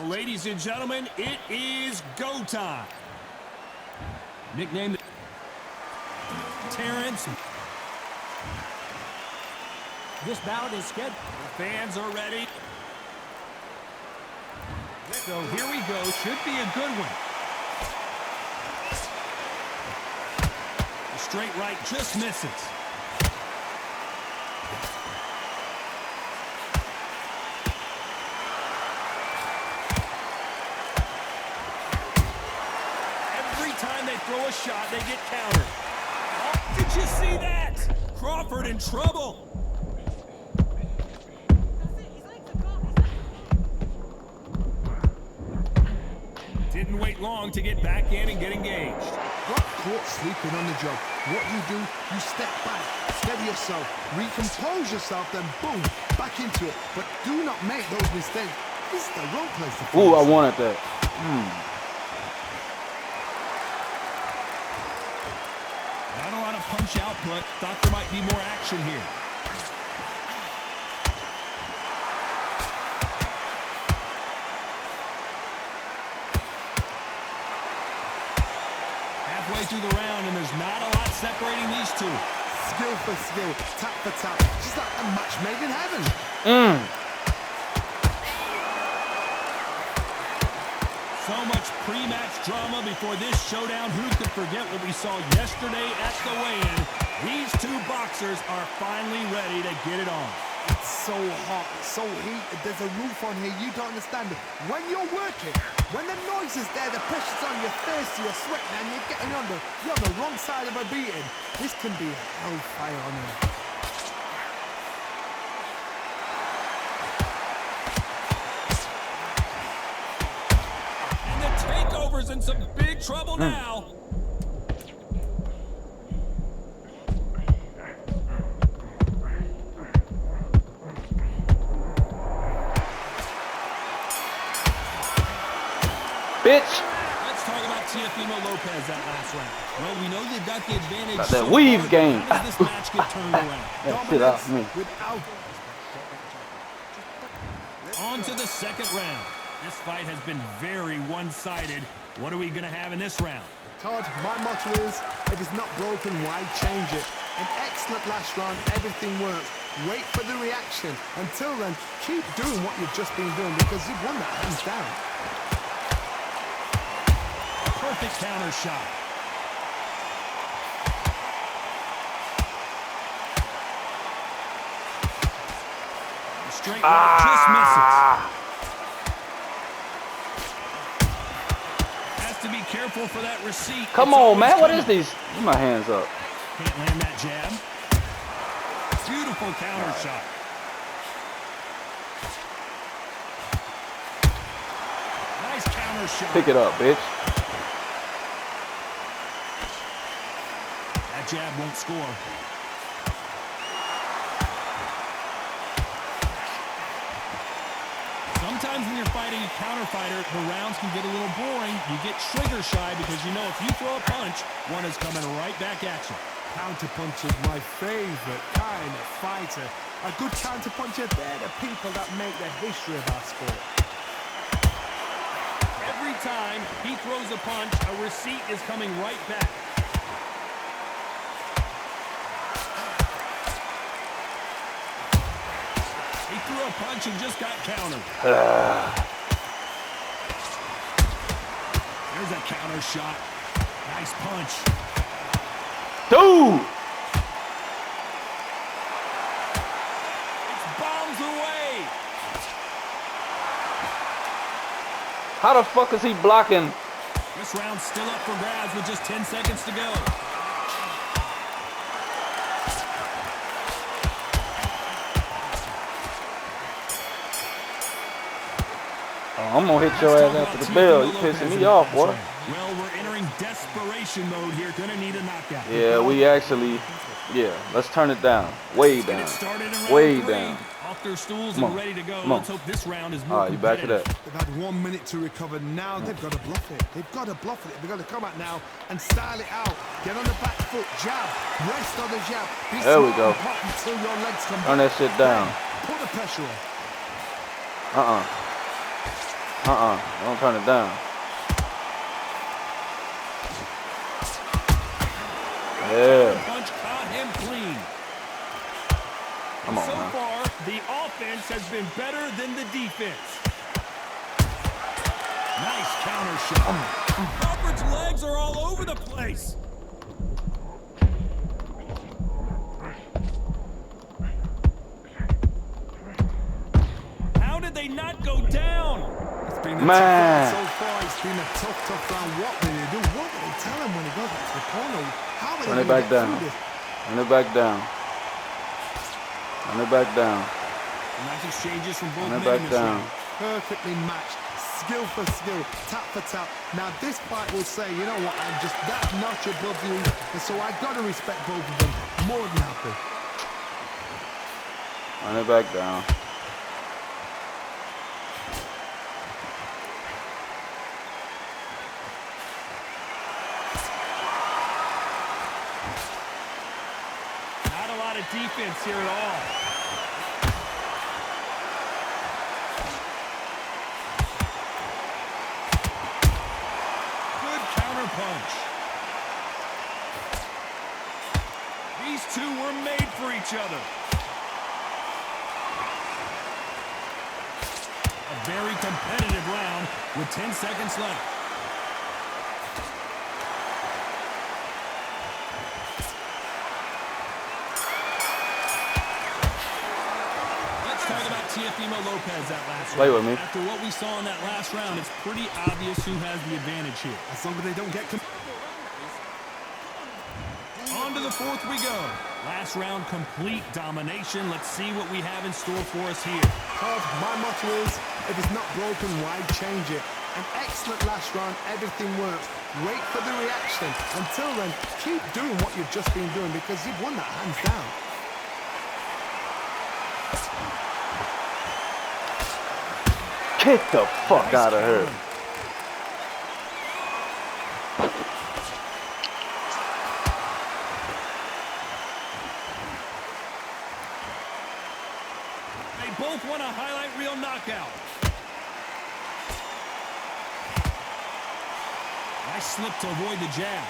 Well, ladies and gentlemen, it is go time. Nicknamed Terrence. This bout is scheduled. The fans are ready. So here we go. Should be a good one. The straight right just misses. Every time they throw a shot, they get countered. Oh, did you see that? Crawford in trouble. Didn't wait long to get back in and get engaged. Got caught sleeping on the job. What do? You step back, steady yourself, recompose yourself, then boom, back into it. But do not make those mistakes. This is the wrong place to finish. Ooh, I wanted that. Not a lot of punch output. Thought there might be more action here. Halfway through the round, and there's not a lot separating these two. Skill for skill, tap for tap, just like a match made in heaven. So much pre-match drama before this showdown. Who could forget what we saw yesterday at the weigh-in? These two boxers are finally ready to get it on. It's so hot, so heated, there's a roof on here, you don't understand it. When you're working, when the noise is there, the pressure's on, you're thirsty, you're sweating, and you're on the wrong side of a beating. This can be hellfire on here. And the takeover's in some big trouble now. Bitch. Let's talk about Teofimo Lopez that last round. Well, we know they've got the advantage. Got that weave game. How does this match get turned around? That shit off me. On to the second round. This fight has been very one-sided. What are we going to have in this round? Todd, my motto is, if it's not broken, why change it? An excellent last round, everything works. Wait for the reaction. Until then, keep doing what you've just been doing because you've won that hands down. Perfect counter shot. The straight right just misses. Has to be careful for that receipt. Come on, man. What is these? Get my hands up. Can't land that jab. Beautiful counter shot. Nice counter shot. Pick it up, bitch. That jab won't score. Sometimes when you're fighting a counter fighter, the rounds can get a little boring. You get trigger shy because you know if you throw a punch, one is coming right back at you. Counter punch is my favorite kind of fighter. A good counter puncher, they're the people that make the history of our sport. Every time he throws a punch, a receipt is coming right back. He threw a punch and just got countered. There's a counter shot. Nice punch. Dude! It's bombs away. How the fuck is he blocking? This round's still up for grabs with just 10 seconds to go. Oh, I'm gonna hit your ass after the bell. You pissing me off, boy. Well, we're entering desperation mode here. Gonna need a knockout. Yeah, we actually, yeah. Let's turn it down. Way down. Way down. Off their stools Come and on. ready to go. Come on. Let's hope this round is All more right, you back to that. They've had 1 minute to recover. Now they've got to bluff it. They've got to bluff it. They've got to come out now and style it out. Get on the back foot, jab, rest on the jab. Be There we smart go. and hot until your legs come Turn that back. shit down. Put the pressure on. Don't turn it down. Yeah. Punch caught him clean. Come on, so man. far, the offense has been better than the defense. Nice counter shot. Crawford's legs are all over the place. How did they not go down? It's been a Man. tough round so far. It's been a tough round. What will they do? What will they tell him when he goes back to the corner? How are Turn they it gonna back get down. through this? Turn it back down. Turn it back down. Nice exchanges from both Turn men it back in this down. round. Perfectly matched, skill for skill, tap for tap. Now this fight will say, you know what, I'm just that notch above you, and so I gotta respect both of them. More than happy. Turn it back down. Not a lot of defense here at all. Good counter punch. These two were made for each other. A very competitive round with 10 seconds left. Let's talk about Teofimo Lopez that last Play round. with me. After what we saw in that last round, it's pretty obvious who has the advantage here. As long as they don't get... On to the fourth we go. Last round, complete domination. Let's see what we have in store for us here. Todd, my motto is, if it's not broken, why change it? An excellent last round, everything works. Wait for the reaction. Until then, keep doing what you've just been doing because you've won that hands down. Get the fuck out of here. They both want a highlight reel knockout. Nice slip to avoid the jab.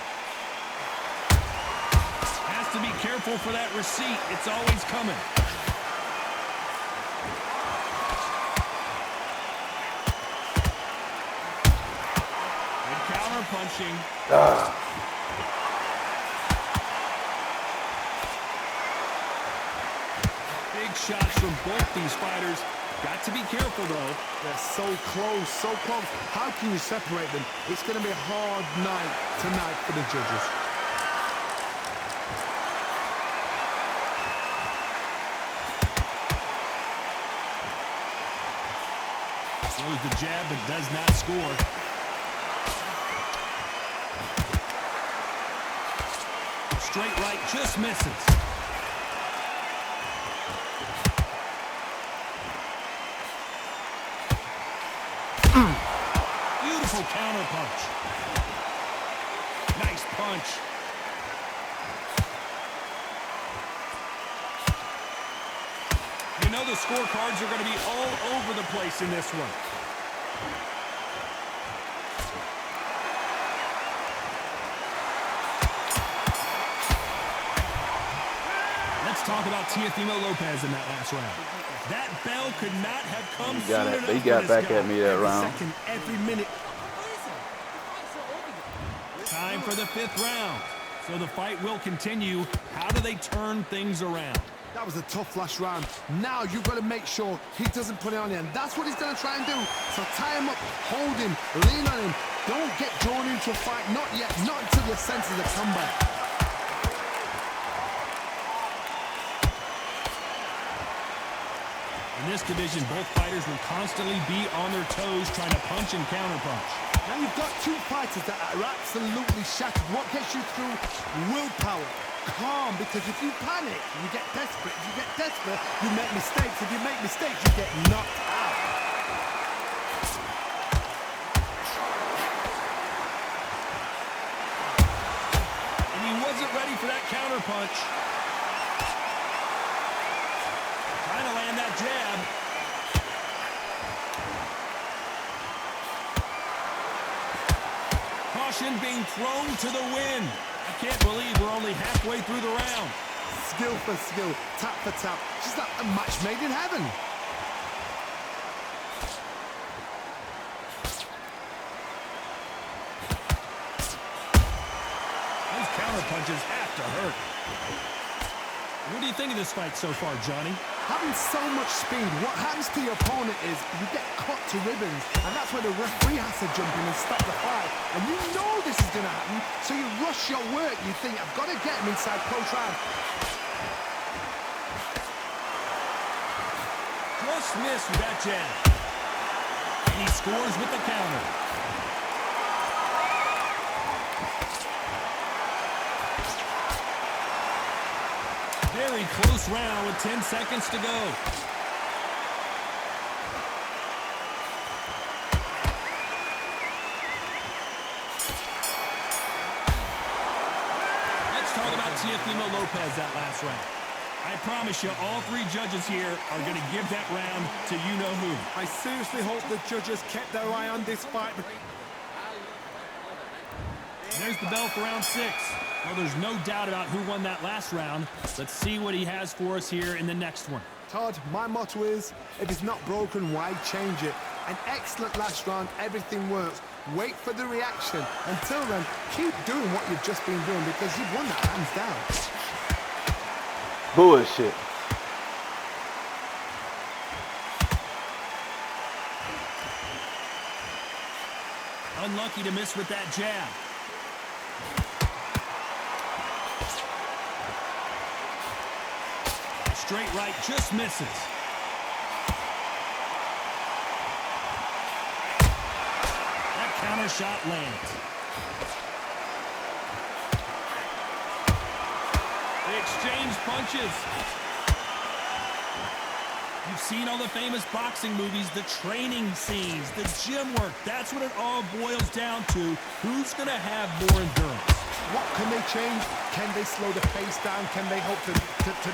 Has to be careful for that receipt. It's always coming. Good counter punching. Big shots from both these fighters. Got to be careful, though. They're so close, so close. How can you separate them? It's going to be a hard night tonight for the judges. Throws the jab, but does not score. Straight right, just misses. Beautiful counter punch. Nice punch. You know the scorecards are going to be all over the place in this one. Let's talk about Teofimo Lopez in that last round. That bell could not have come soon enough. He for got this back guy. at me that round. Second, every minute. Time for the fifth round. So the fight will continue. How do they turn things around? That was a tough last round. Now you've got to make sure he doesn't put it on you, and that's what he's going to try and do. So tie him up, hold him, lean on him. Don't get drawn into a fight. Not yet. Not until your senses have come back. In this division, both fighters will constantly be on their toes trying to punch and counterpunch. Now you've got two fighters that are absolutely shattered. What gets you through? Willpower. Calm, because if you panic, you get desperate. If you get desperate, you make mistakes. If you make mistakes, you get knocked out. And he wasn't ready for that counterpunch. Trying to land that jab. Action being thrown to the wind. I can't believe we're only halfway through the round. Skill for skill, tap for tap. Just like a match made in heaven. Those counter punches have to hurt. What do you think of this fight so far, Johnny? Having so much speed, what happens to your opponent is you get cut to ribbons, and that's where the referee has to jump in and stop the fight. And you know this is going to happen, so you rush your work. You think, I've got to get him inside close round. Just missed with that jab. And he scores with the counter. Very close round with 10 seconds to go. Let's talk about Teofimo Lopez that last round. I promise you, all three judges here are going to give that round to you-know-who. I seriously hope the judges kept their eye on this fight. There's the bell for round 6. Well, there's no doubt about who won that last round. Let's see what he has for us here in the next one. Todd, my motto is, if it's not broken, why change it? An excellent last round, everything works. Wait for the reaction. Until then, keep doing what you've just been doing because you've won that hands down. Bullshit. Unlucky to miss with that jab. Straight right just misses. That counter shot lands. They exchange punches. You've seen all the famous boxing movies, the training scenes, the gym work. That's what it all boils down to. Who's going to have more endurance? What can they change? Can they slow the pace down? Can they hope to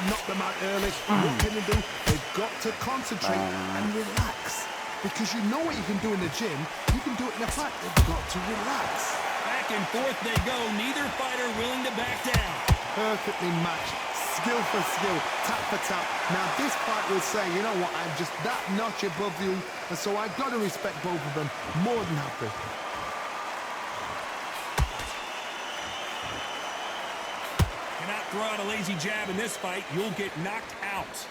knock them out early? What can they do? They've got to concentrate and relax. Because you know what you can do in the gym, you can do it in a fight. They've got to relax. Back and forth they go. Neither fighter willing to back down. Perfectly matched. Skill for skill, tap for tap. Now this fight will say, you know what, I'm just that notch above you, and so I've got to respect both of them. More than happy. Cannot throw out a lazy jab in this fight. You'll get knocked out.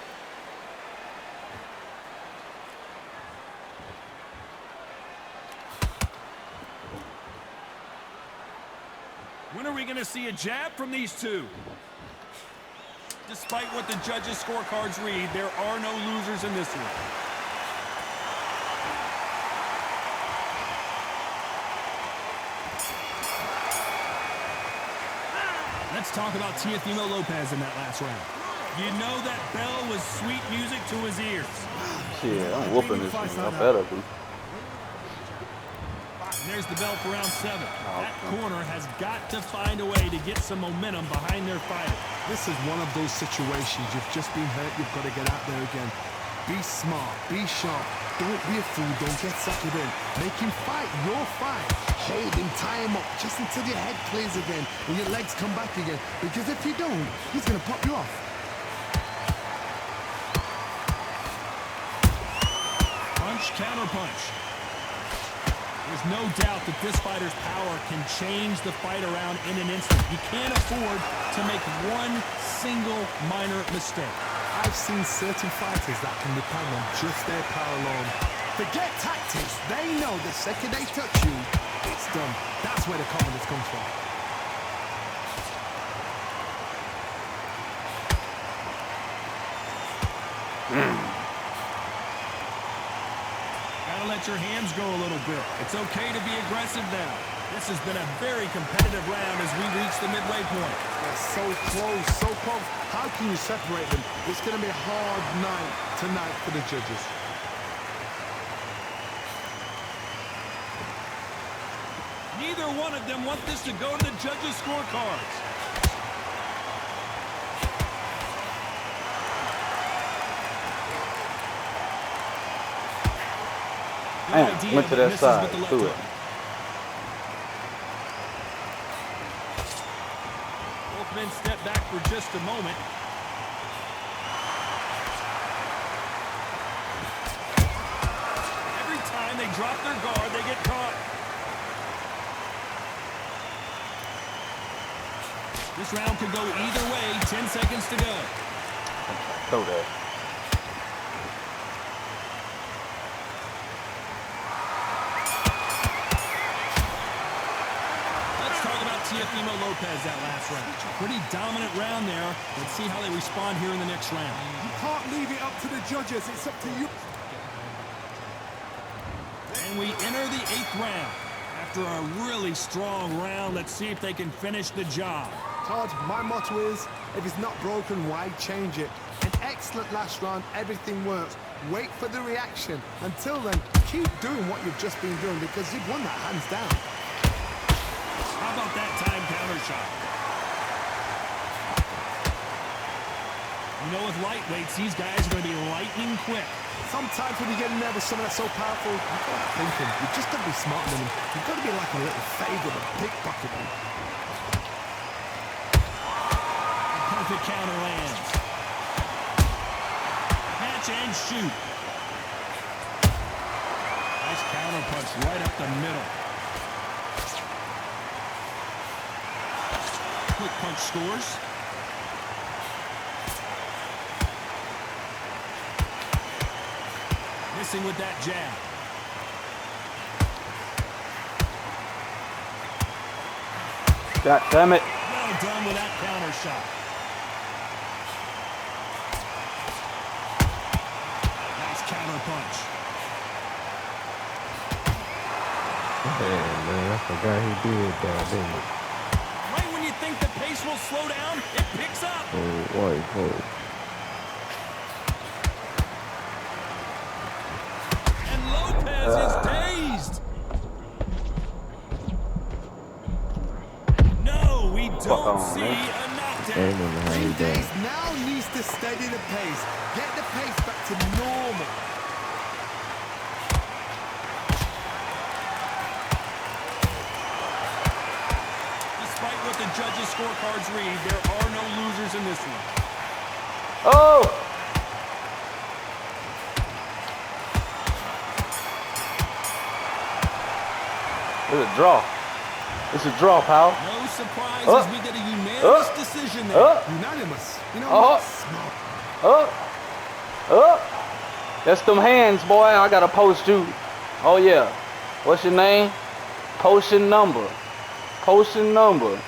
When are we going to see a jab from these two? Despite what the judges' scorecards read, there are no losers in this one. Let's talk about Teofimo Lopez in that last round. You know that bell was sweet music to his ears. Shit, I'm whooping this thing. I better be. And there's the bell for round 7. That corner has got to find a way to get some momentum behind their fighter. This is one of those situations. You've just been hurt. You've got to get out there again. Be smart. Be sharp. Don't be a fool. Don't get suckered in. Make him fight your fight. Hold him. Tie him up just until your head clears again and your legs come back again. Because if you don't, he's going to pop you off. Punch, counter punch. There's no doubt that this fighter's power can change the fight around in an instant. You can't afford to make one single minor mistake. I've seen certain fighters that can depend on just their power alone. Forget tactics. They know the second they touch you, it's done. That's where the confidence comes from. Let your hands go a little bit. It's okay to be aggressive now. This has been a very competitive round as we reach the midway point. They're so close, so close. How can you separate them? It's going to be a hard night tonight for the judges. Neither one of them want this to go to the judges' scorecards. Damn, went to that side, to it. back for just a moment. Every time they drop their guard, they get caught. This round could go either way. 10 seconds to go. Throw that. Let's talk about Teofimo Lopez that last round. Pretty dominant round there. Let's see how they respond here in the next round. You can't leave it up to the judges. It's up to you. And we enter the 8th round. After a really strong round, let's see if they can finish the job. Todd, my motto is, if it's not broken, why change it? An excellent last round, everything works. Wait for the reaction. Until then, keep doing what you've just been doing because you've won that hands down. How about that time counter shot? You know, with lightweights, these guys are going to be lightning quick. Sometimes when you get in there with someone that's so powerful, you've got to think him. You've just got to be smarter than him. You've got to be like a little favour to pickpocket him. Perfect counter lands. Catch and shoot. Nice counter punch right up the middle. Quick punch scores. Missing with that jab. God damn it. Well done with that counter shot. Nice counter punch. Damn, man, I forgot he did that, didn't he? Right when you think the pace will slow down, it picks up. Oh, boy, boy. And Lopez is dazed. No, we don't see a I knockdown. remember how he Jim did. Days now needs to steady the pace. Get the pace back to normal. Despite what the judges' scorecards read, there are no losers in this one. Oh! It's a draw. It's a draw, pal. No surprises, we get a unanimous decision there. Unanimous. You know what? Smart. That's them hands, boy. I gotta post you. Oh, yeah. What's your name? Potion number. Potion number.